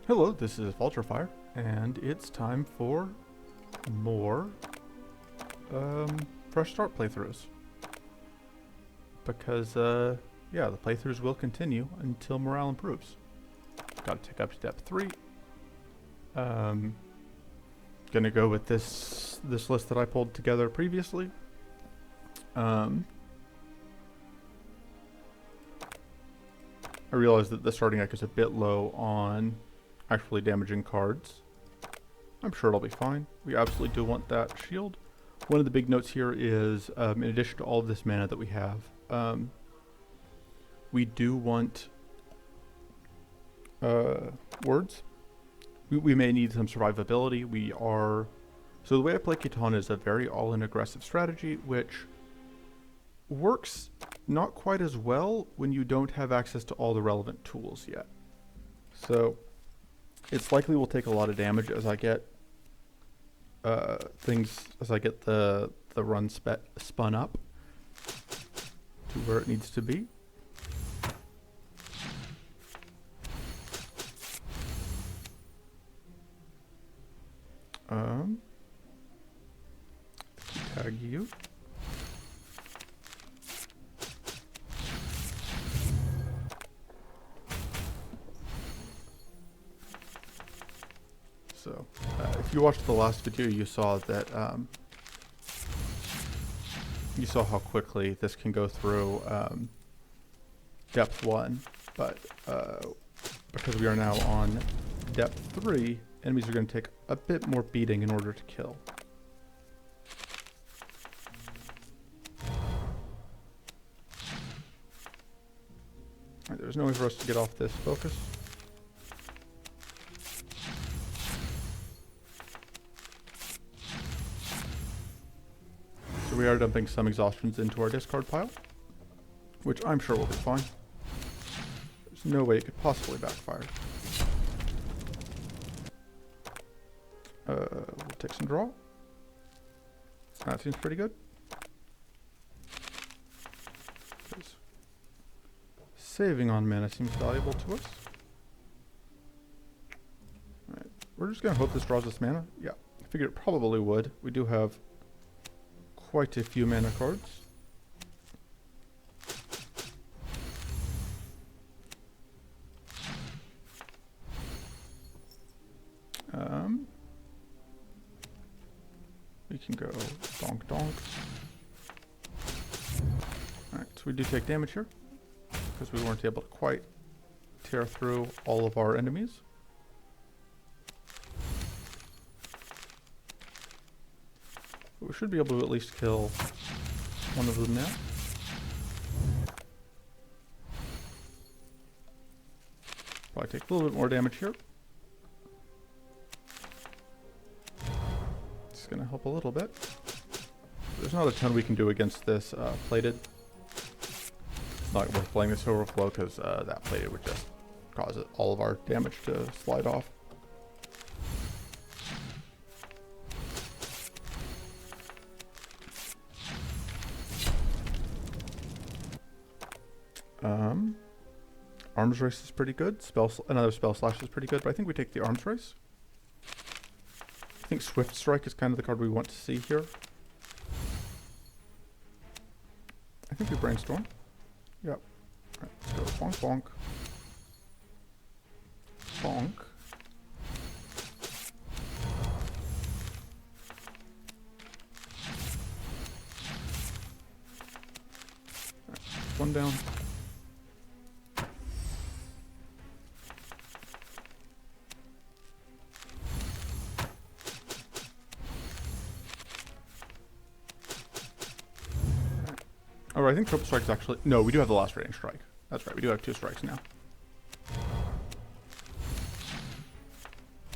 Hello, this is Vulturefire, and it's time for more fresh start playthroughs. Because, yeah, the playthroughs will continue until morale improves. Gotta take up to depth 3. Gonna go with this list that I pulled together previously. I realize that the starting deck is a bit low on actually damaging cards. I'm sure it'll be fine. We absolutely do want that shield. One of the big notes here is, in addition to all of this mana that we have, we do want words. We may need some survivability. So the way I play Catan is a very all-in aggressive strategy, which works not quite as well when you don't have access to all the relevant tools yet. So it's likely we'll take a lot of damage as I get the run spun up to where it needs to be. Tag you. So, if you watched the last video, you saw that you saw how quickly this can go through depth 1, but because we are now on depth 3, enemies are going to take a bit more beating in order to kill. Alright, there's no way for us to get off this focus. So we are dumping some exhaustions into our discard pile, which I'm sure will be fine. There's no way it could possibly backfire. We'll take some draw. That seems pretty good. Saving on mana seems valuable to us. Alright, we're just going to hope this draws us mana. Yeah, I figured it probably would. We do have quite a few mana cards. We can go donk donk. Alright, so we do take damage here, because we weren't able to quite tear through all of our enemies. But we should be able to at least kill one of them now. Probably take a little bit more damage here. It's going to help a little bit. There's not a ton we can do against this plated. Not worth playing this overflow because that plated would just cause all of our damage to slide off. Arms race is pretty good. Another spell slash is pretty good, but I think we take the arms race. I think Swift Strike is kind of the card we want to see here. I think we brainstorm. Yep. Alright, let's go bonk bonk. Bonk. Right, one down. Oh, I think triple strike is actually... No, we do have the last rating strike. That's right, we do have 2 strikes now.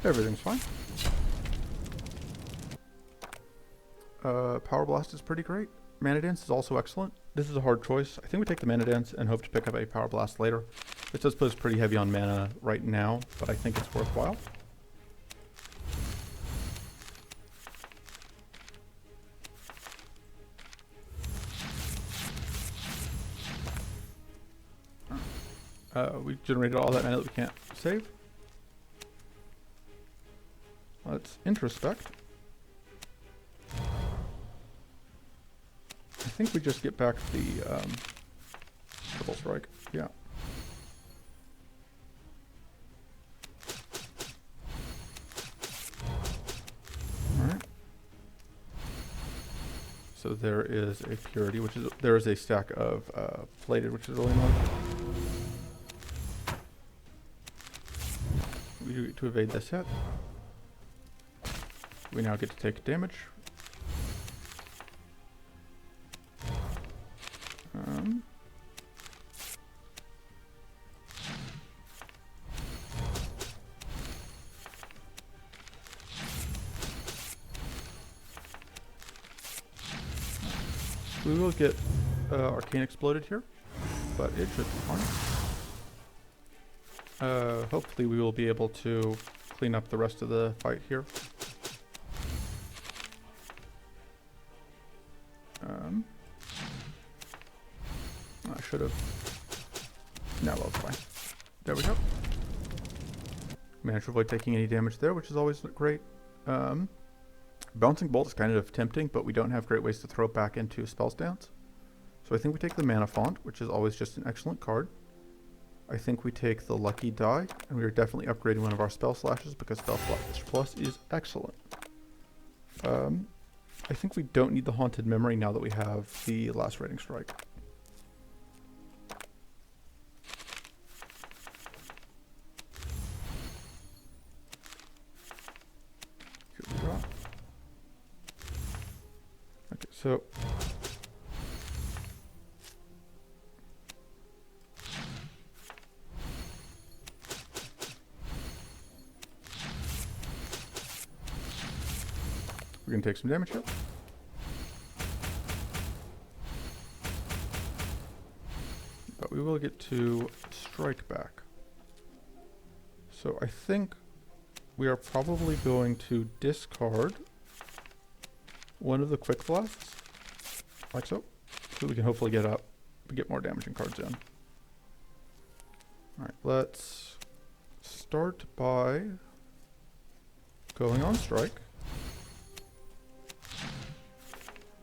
Everything's fine. Power Blast is pretty great. Mana Dance is also excellent. This is a hard choice. I think we take the Mana Dance and hope to pick up a Power Blast later. This does put us pretty heavy on mana right now, but I think it's worthwhile. We generated all that mana that we can't save. Let's introspect. I think we just get back the triple strike. Yeah. Alright. So there is a purity, which is, there is a stack of plated, which is really annoying. We do get to evade this hit. We now get to take damage. We will get Arcane exploded here, but it should be fine. Hopefully we will be able to clean up the rest of the fight here. I should have... No, well, it's fine. There we go. Managed to avoid taking any damage there, which is always great. Bouncing Bolt is kind of tempting, but we don't have great ways to throw it back into Spell Stance. So I think we take the Mana Font, which is always just an excellent card. I think we take the Lucky Die, and we are definitely upgrading one of our Spell Slashes because Spell Slash Plus is excellent. I think we don't need the Haunted Memory now that we have the Lacerating Strike. Okay, so we're going to take some damage here. But we will get to strike back. So I think we are probably going to discard one of the Quick Blasts, like so we can hopefully get up and get more damaging cards in. Alright, let's start by going on strike.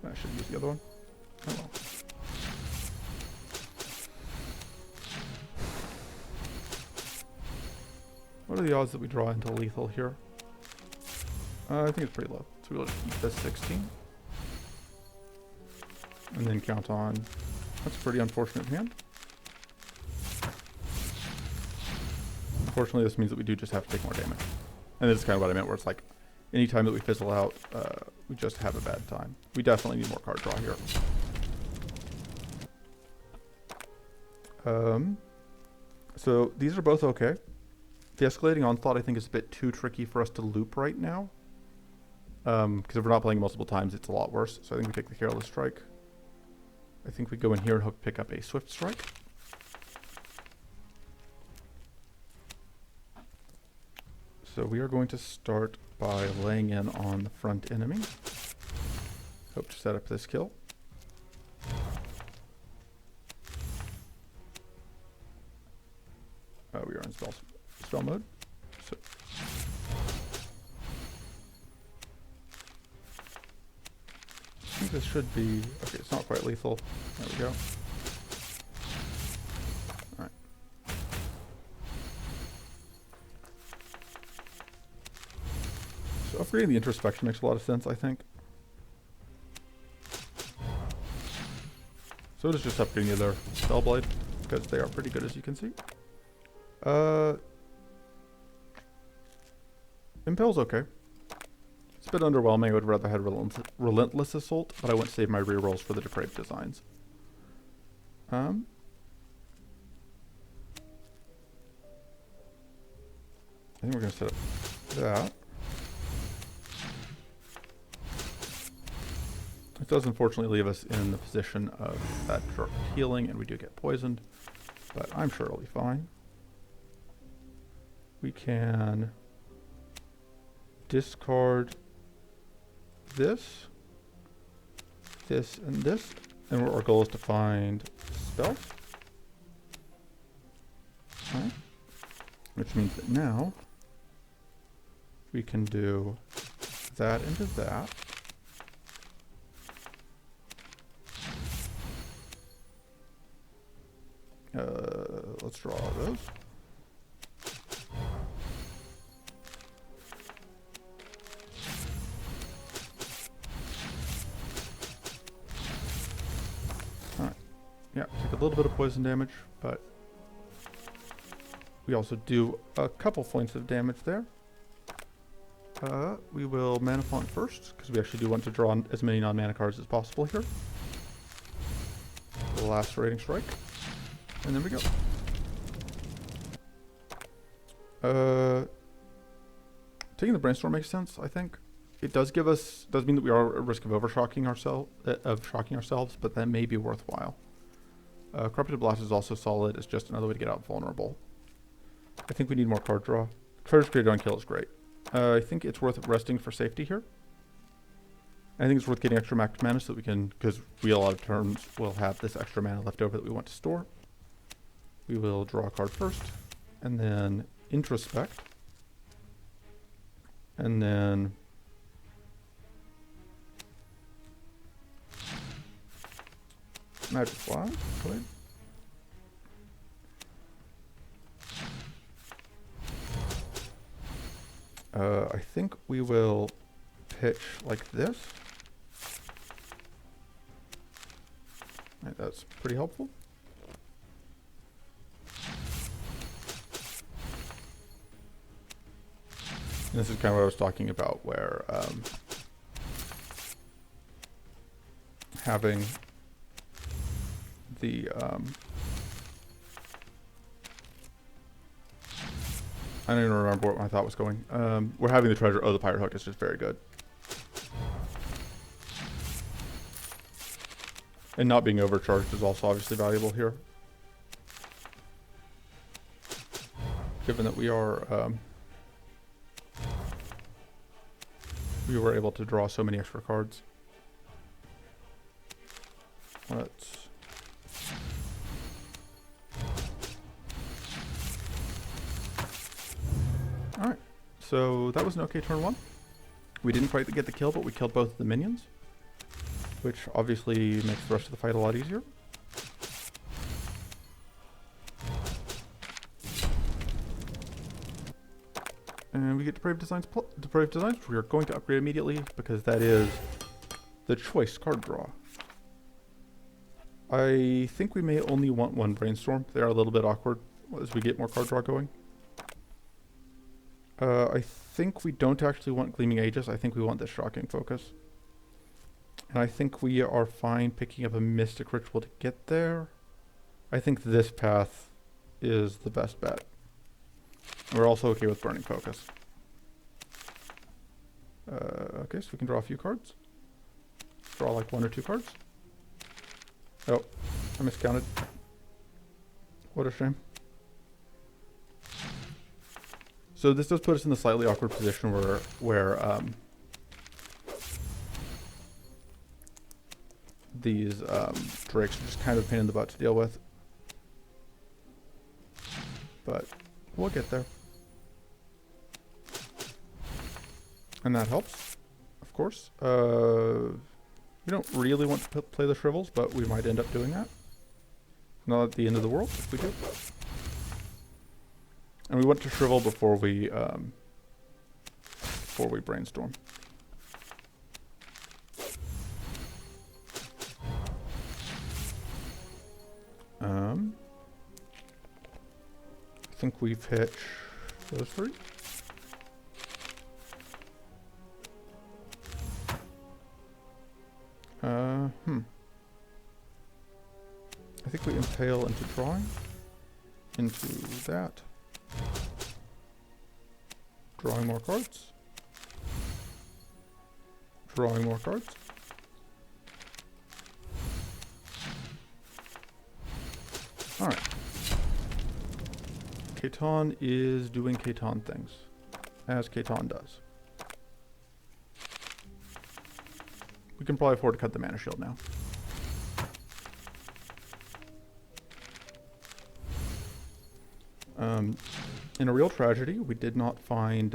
I should use the other one. Oh well. What are the odds that we draw into lethal here? I think it's pretty low. So we'll just keep this 16. And then count on... That's a pretty unfortunate hand. Unfortunately, this means that we do just have to take more damage. And this is kind of what I meant, where it's like, anytime that we fizzle out, we just have a bad time. We definitely need more card draw here. So these are both okay. The Escalating Onslaught I think is a bit too tricky for us to loop right now. Because if we're not playing multiple times, it's a lot worse. So I think we take the Careless Strike. I think we go in here and hope to pick up a Swift Strike. So we are going to start by laying in on the front enemy. Hope to set up this kill. We are in spell mode. So I think this should be okay. It's not quite lethal. There we go. All right. So upgrading the introspection makes a lot of sense, I think. So it is just upgrading the other Spellblade because they are pretty good, as you can see. Impel's okay. It's a bit underwhelming. I would rather have Relentless Assault, but I want to save my rerolls for the Depraved Designs. I think we're going to set up that. It does unfortunately leave us in the position of that short healing, and we do get poisoned, but I'm sure it'll be fine. We can discard this, this, and this, and our goal is to find spells. Right. Which means that now We can do that into that. Let's draw those. Alright. Yeah, take a little bit of poison damage, but we also do a couple points of damage there. We will Mana Font first, because we actually do want to draw as many non-mana cards as possible here. The Lacerating Strike. And then we go. Taking the Brainstorm makes sense, I think. It does mean that we are at risk of shocking ourselves, but that may be worthwhile. Corrupted Blast is also solid. It's just another way to get out vulnerable. I think we need more card draw. Treasure Created on Kill is great. I think it's worth resting for safety here. I think it's worth getting extra max mana so that we can, because we a lot of turns will have this extra mana left over that we want to store. We will draw a card first, and then Introspect, and then Magic Flash. Good. I think we will pitch like this. Right, that's pretty helpful. And this is kind of what I was talking about, where having the I don't even remember what my thought was going. We're having the treasure. Oh, the Pirate Hook is just very good. And not being overcharged is also obviously valuable here. Given that we are, we were able to draw so many extra cards. Let's... Alright, so that was an okay turn one. We didn't quite get the kill, but we killed both of the minions, which obviously makes the rest of the fight a lot easier. And we get Depraved Designs, which we are going to upgrade immediately because that is the choice card draw. I think we may only want one Brainstorm. They are a little bit awkward as we get more card draw going. I think we don't actually want Gleaming Aegis. I think we want this Shocking Focus. And I think we are fine picking up a Mystic Ritual to get there. I think this path is the best bet. We're also okay with Burning Focus. Okay, so we can draw a few cards. Draw like 1 or 2 cards. Oh, I miscounted. What a shame. So this does put us in the slightly awkward position where these drakes are just kind of a pain in the butt to deal with. But we'll get there. And that helps, of course. We don't really want to play the Shrivels, but we might end up doing that. Not at the end of the world, if we do. And we want to Shrivel before we Brainstorm. I think we pitch those 3. I think we impale into drawing. Into that. Drawing more cards. Drawing more cards. Alright. Catan is doing Catan things, as Catan does. We can probably afford to cut the mana shield now. In a real tragedy, we did not find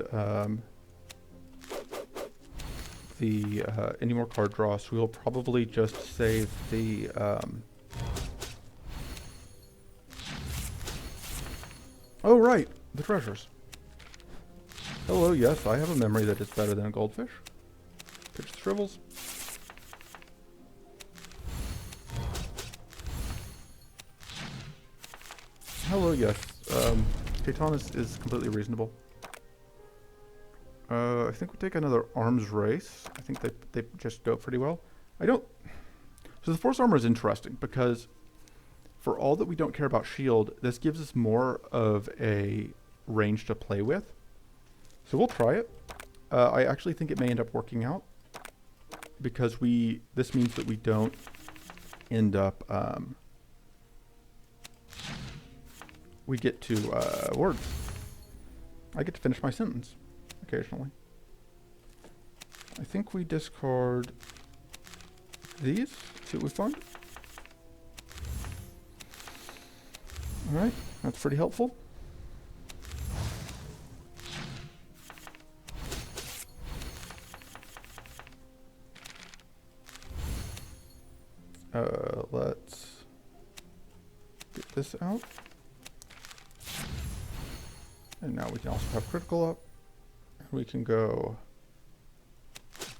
the any more card draw, so we'll probably just save the oh right, the treasures. Hello, yes, I have a memory that is better than a goldfish. Pitch the shrivels. Hello, yes. Phaeton is completely reasonable. I think we take another arms race. I think they just go pretty well. I don't... So the force armor is interesting because for all that we don't care about shield, this gives us more of a range to play with. So we'll try it. I actually think it may end up working out because this means that we don't end up... we get to words. I get to finish my sentence occasionally. I think we discard these. See what we find. Alright, that's pretty helpful. Let's get this out. And now we can also have critical up. We can go...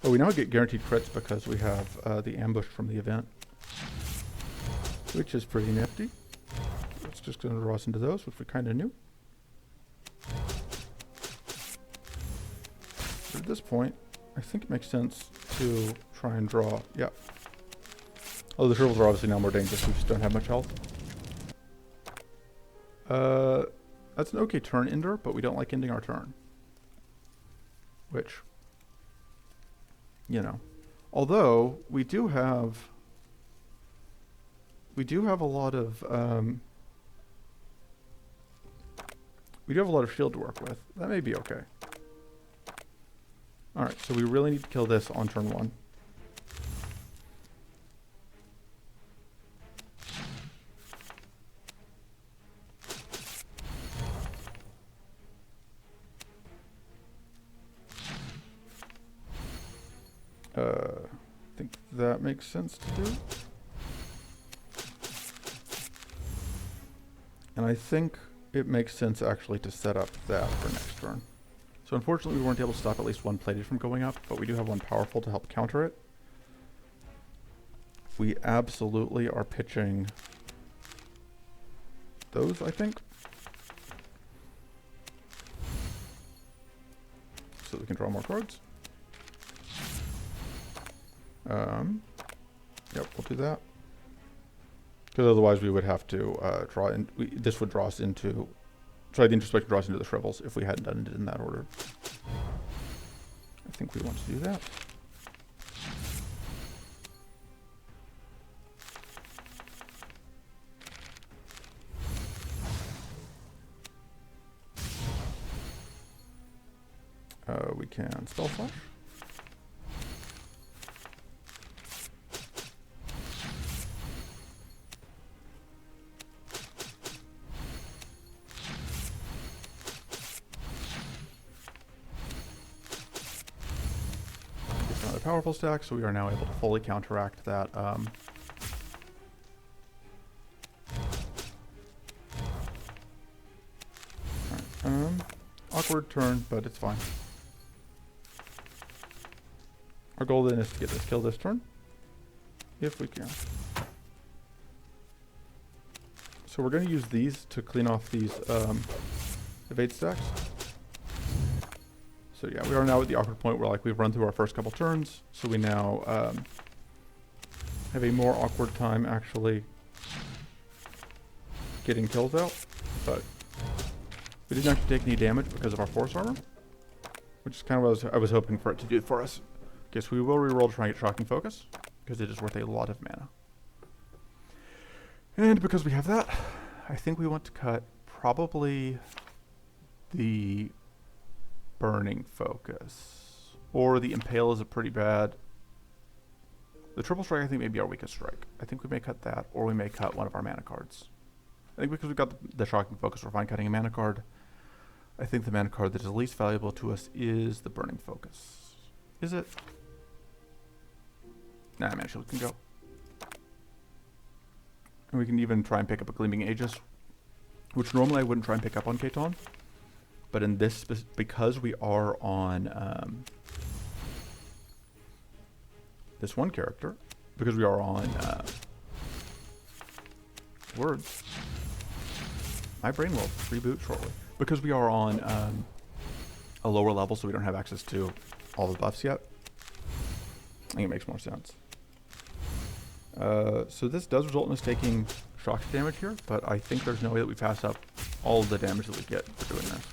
Oh, we now get guaranteed crits because we have the ambush from the event, which is pretty nifty. It's just going to draw us into those, which we kind of knew. But at this point, I think it makes sense to try and draw. Yeah. Oh, the shrivels are obviously now more dangerous. We just don't have much health. That's an okay turn ender, but we don't like ending our turn. Which, you know. Although, we do have a lot of, shield to work with. That may be okay. Alright, so we really need to kill this on turn 1. I think that makes sense to do. And I think it makes sense actually to set up that for next turn. So unfortunately we weren't able to stop at least one plated from going up, but we do have one powerful to help counter it. We absolutely are pitching those, I think. So we can draw more cards. Yep, we'll do that. Because otherwise we would have to draw in. This would draw us into... Sorry, the introspection draws into the shrivels if we hadn't done it in that order. I think we want to do that. We can spell slash. Powerful stack, so we are now able to fully counteract that. Awkward turn, but it's fine. Our goal then is to get this kill this turn, if we can. So we're going to use these to clean off these evade stacks. So yeah, we are now at the awkward point where like we've run through our first couple turns, so we now have a more awkward time actually getting kills out, but we didn't actually take any damage because of our force armor, which is kind of what I was hoping for it to do for us. Guess we will reroll to try and get Shocking Focus, because it is worth a lot of mana. And because we have that, I think we want to cut probably the Burning Focus. Or the Impale is a pretty bad... The Triple Strike I think may be our weakest strike. I think we may cut that, or we may cut one of our mana cards. I think because we've got the Shocking Focus, we're fine cutting a mana card. I think the mana card that is least valuable to us is the Burning Focus. Is it? Nah, man, she can go. And we can even try and pick up a Gleaming Aegis, which normally I wouldn't try and pick up on Katon. But in this, because we are on this one character, because we are on words, my brain will reboot shortly. Because we are on a lower level, so we don't have access to all the buffs yet. I think it makes more sense. So this does result in us taking shock damage here, but I think there's no way that we pass up all of the damage that we get for doing this.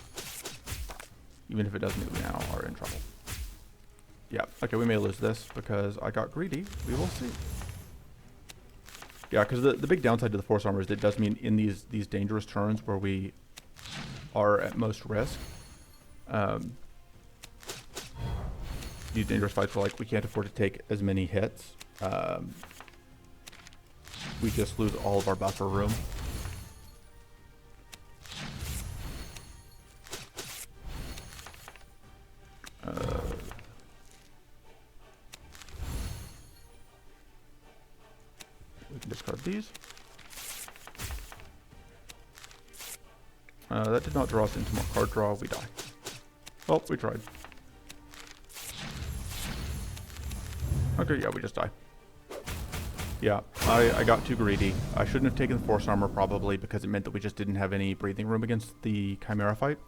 Even if it does mean we now are in trouble. Yeah, okay, we may lose this because I got greedy. We will see. Yeah, because the big downside to the Force Armor is that it does mean in these dangerous turns where we are at most risk, these dangerous fights where like we can't afford to take as many hits, we just lose all of our buffer room. We can discard these. That did not draw us into more card draw. We die. Oh, we tried. Okay, yeah, we just die. Yeah, I got too greedy. I shouldn't have taken the Force Armor probably because it meant that we just didn't have any breathing room against the Chimera fight.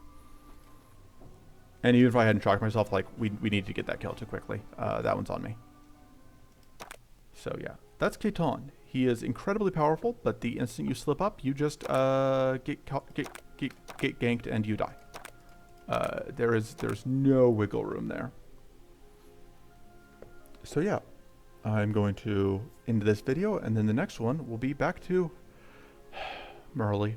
And even if I hadn't shocked myself, like, we needed to get that kill too quickly. That one's on me. So yeah, that's Katon. He is incredibly powerful, but the instant you slip up, you just get ganked and you die. There's no wiggle room there. So yeah, I'm going to end this video, and then the next one will be back to Merrli.